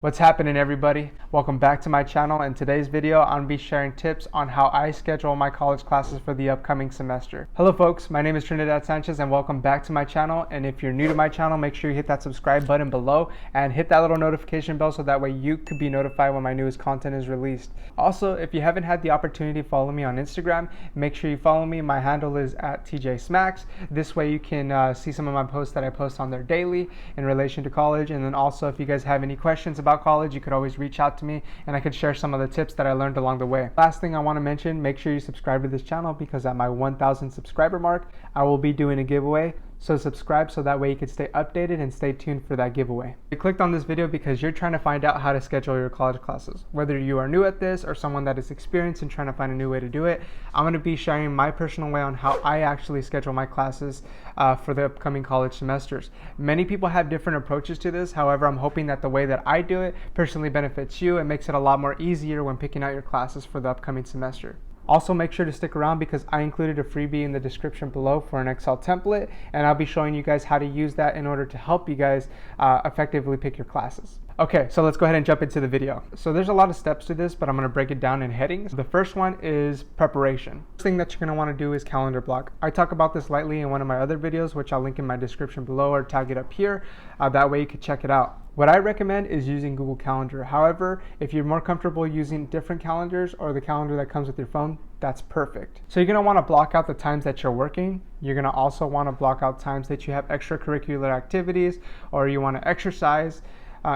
What's happening, everybody? Welcome back to my channel. In today's video, I'm going to be sharing tips on how I schedule my college classes for the upcoming semester. Hello folks, my name is Trinidad Sanchez and welcome back to my channel. And if you're new to my channel, make sure you hit that subscribe button below and hit that little notification bell so that way you could be notified when my newest content is released. Also, if you haven't had the opportunity to follow me on Instagram, make sure you follow me. My handle is @TJSmacks. This way you can see some of my posts that I post on there daily in relation to college. And then also, if you guys have any questions about college, you could always reach out to me and I could share some of the tips that I learned along the way. Last thing I want to mention, make sure you subscribe to this channel because at my 1,000 subscriber mark, I will be doing a giveaway. So subscribe so that way you can stay updated and stay tuned for that giveaway. You clicked on this video because you're trying to find out how to schedule your college classes. Whether you are new at this or someone that is experienced and trying to find a new way to do it, I'm going to be sharing my personal way on how I actually schedule my classes for the upcoming college semesters. Many people have different approaches to this. However, I'm hoping that the way that I do it personally benefits you and makes it a lot more easier when picking out your classes for the upcoming semester. Also, make sure to stick around because I included a freebie in the description below for an Excel template, and I'll be showing you guys how to use that in order to help you guys effectively pick your classes. Okay, so let's go ahead and jump into the video. So there's a lot of steps to this, but I'm gonna break it down in headings. The first one is preparation. First thing that you're gonna wanna do is calendar block. I talk about this lightly in one of my other videos, which I'll link in my description below or tag it up here. That way you can check it out. What I recommend is using Google Calendar. However, if you're more comfortable using different calendars or the calendar that comes with your phone, that's perfect. So you're gonna wanna block out the times that you're working. You're gonna also wanna block out times that you have extracurricular activities or you wanna exercise.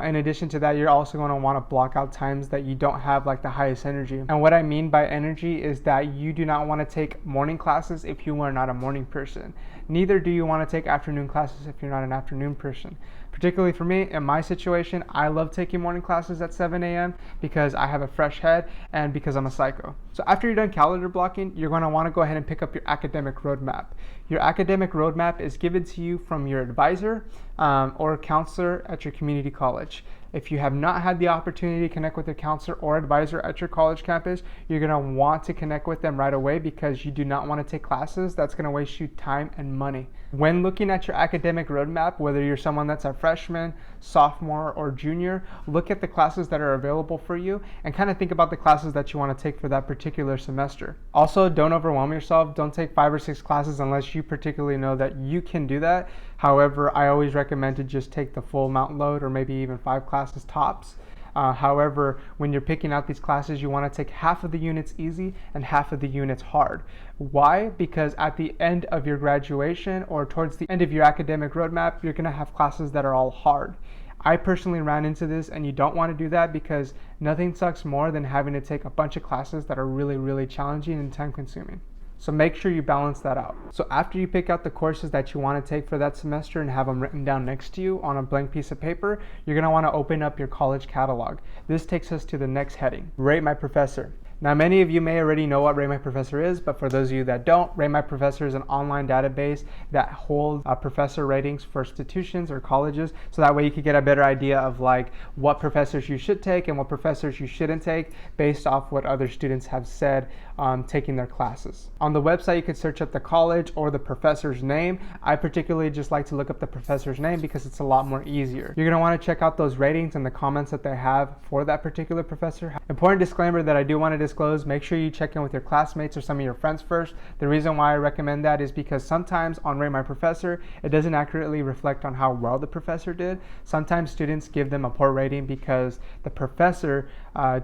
In addition to that, you're also going to want to block out times that you don't have like the highest energy. And what I mean by energy is that you do not want to take morning classes if you are not a morning person. Neither do you want to take afternoon classes if you're not an afternoon person. Particularly for me, in my situation, I love taking morning classes at 7 a.m. because I have a fresh head and because I'm a psycho. So after you're done calendar blocking, you're going to want to go ahead and pick up your academic roadmap. Your academic roadmap is given to you from your advisor or counselor at your community college. If you have not had the opportunity to connect with a counselor or advisor at your college campus, you're going to want to connect with them right away because you do not want to take classes that's going to waste you time and money. When looking at your academic roadmap, whether you're someone that's a freshman, sophomore, or junior, look at the classes that are available for you and kind of think about the classes that you want to take for that particular semester. Also, don't overwhelm yourself. Don't take 5 or 6 classes unless you particularly know that you can do that. However, I always recommend to just take the full amount load or maybe even 5 classes tops. However, when you're picking out these classes, you want to take half of the units easy and half of the units hard. Why? Because at the end of your graduation or towards the end of your academic roadmap, you're going to have classes that are all hard. I personally ran into this, and you don't want to do that because nothing sucks more than having to take a bunch of classes that are really, really challenging and time consuming. So make sure you balance that out. So after you pick out the courses that you want to take for that semester and have them written down next to you on a blank piece of paper, you're going to want to open up your college catalog. This takes us to the next heading, Rate My Professor. Now, many of you may already know what RateMyProfessor is, but for those of you that don't, RateMyProfessor is an online database that holds professor ratings for institutions or colleges, so that way you can get a better idea of like what professors you should take and what professors you shouldn't take based off what other students have said taking their classes. On the website, you can search up the college or the professor's name. I particularly just like to look up the professor's name because it's a lot more easier. You're going to want to check out those ratings and the comments that they have for that particular professor. Important disclaimer that I do want to disclose, make sure you check in with your classmates or some of your friends first. The reason why I recommend that is because sometimes on Rate My Professor, it doesn't accurately reflect on how well the professor did. Sometimes students give them a poor rating because the professor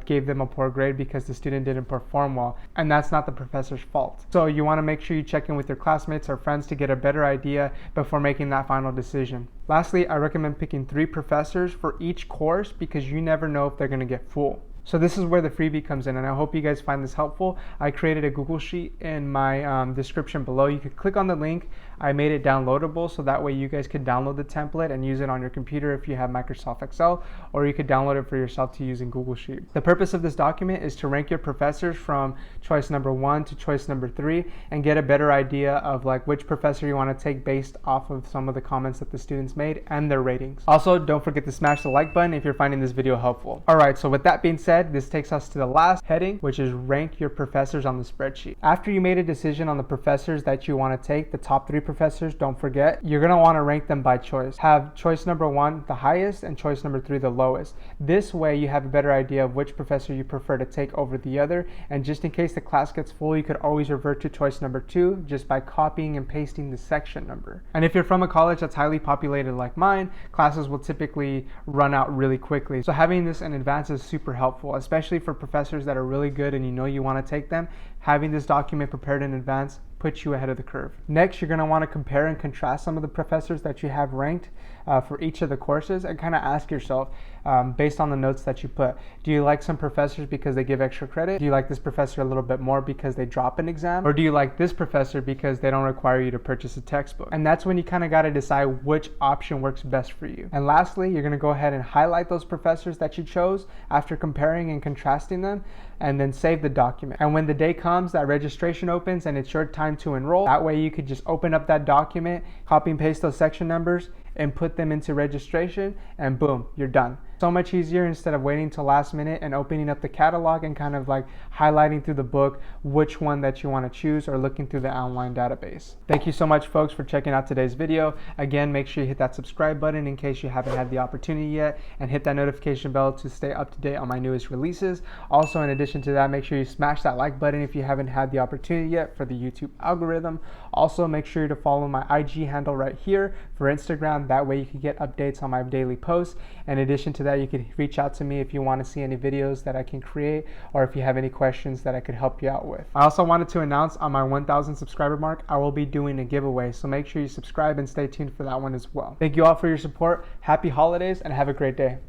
gave them a poor grade because the student didn't perform well, and that's not the professor's fault. So you want to make sure you check in with your classmates or friends to get a better idea before making that final decision. Lastly, I recommend picking 3 professors for each course because you never know if they're going to get full. So this is where the freebie comes in, and I hope you guys find this helpful. I created a Google Sheet in my description below. You could click on the link. I made it downloadable so that way you guys could download the template and use it on your computer if you have Microsoft Excel, or you could download it for yourself to use in Google Sheet. The purpose of this document is to rank your professors from choice number 1 to choice number 3 and get a better idea of like which professor you want to take based off of some of the comments that the students made and their ratings. Also, don't forget to smash the like button if you're finding this video helpful. All right, so with that being said, said, this takes us to the last heading, which is rank your professors on the spreadsheet. After you made a decision on the professors that you want to take, the top 3 professors, don't forget, you're going to want to rank them by choice. Have choice number 1 the highest and choice number 3 the lowest. This way you have a better idea of which professor you prefer to take over the other, and just in case the class gets full, you could always revert to choice number 2 just by copying and pasting the section number. And if you're from a college that's highly populated like mine, classes will typically run out really quickly. So having this in advance is super helpful, especially for professors that are really good and you know you want to take them. Having this document prepared in advance puts you ahead of the curve. Next, you're going to want to compare and contrast some of the professors that you have ranked for each of the courses, and kind of ask yourself, based on the notes that you put, do you like some professors because they give extra credit? Do you like this professor a little bit more because they drop an exam? Or do you like this professor because they don't require you to purchase a textbook? And that's when you kind of got to decide which option works best for you. And lastly, you're going to go ahead and highlight those professors that you chose after comparing and contrasting them, and then save the document. And when the day comes that registration opens and it's your time to enroll, that way you could just open up that document, copy and paste those section numbers, and put them into registration, and boom, you're done. So much easier instead of waiting till last minute and opening up the catalog and kind of like highlighting through the book which one that you want to choose, or looking through the online database. Thank you so much, folks, for checking out today's video. Again, make sure you hit that subscribe button in case you haven't had the opportunity yet, and hit that notification bell to stay up to date on my newest releases. Also, in addition to that, make sure you smash that like button if you haven't had the opportunity yet for the YouTube algorithm. Also, make sure to follow my IG handle right here for Instagram. That way you can get updates on my daily posts. In addition to that, you can reach out to me if you want to see any videos that I can create, or if you have any questions that I could help you out with. I also wanted to announce on my 1,000 subscriber mark, I will be doing a giveaway, so make sure you subscribe and stay tuned for that one as well. Thank you all for your support. Happy holidays and have a great day.